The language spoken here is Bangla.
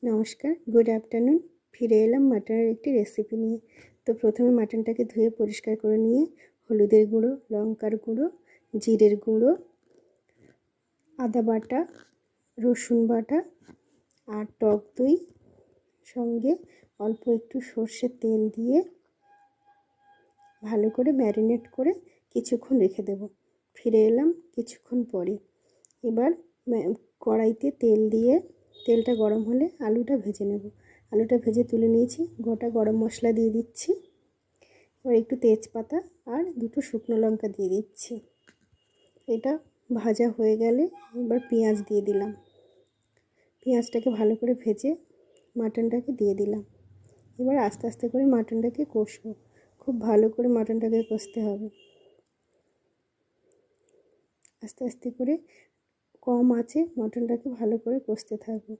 নমস্কার, গুড আফটারনুন। ফিরে এলাম মাটনের একটি রেসিপি নিয়ে। তো প্রথমে মাটনটাকে ধুয়ে পরিষ্কার করে নিয়ে হলুদের গুঁড়ো, লঙ্কার গুঁড়ো, জিরের গুঁড়ো, আদা বাটা, রসুন বাটা আর টক দই সঙ্গে অল্প একটু সর্ষের তেল দিয়ে ভালো করে ম্যারিনেট করে কিছুক্ষণ রেখে দেব। ফিরে এলাম কিছুক্ষণ পরে। এবার কড়াইতে তেল দিয়ে তেলটা গরম হলে আলুটা ভেজে নেব। আলুটা ভেজে তুলে নিয়েছি। গোটা গরম মশলা দিয়ে দিচ্ছি, এবার একটু তেজপাতা আর দুটো শুকনো লঙ্কা দিয়ে দিচ্ছি। এটা ভাজা হয়ে গেলে এবার পেঁয়াজ দিয়ে দিলাম। পেঁয়াজটাকে ভালো করে ভেজে মাটনটাকে দিয়ে দিলাম। এবার আস্তে আস্তে করে মাটনটাকে কষবো। খুব ভালো করে মাটনটাকে কষতে হবে। আস্তে আস্তে করে কম আঁচে মাটনটাকে ভালো করে কষতে থাকবো।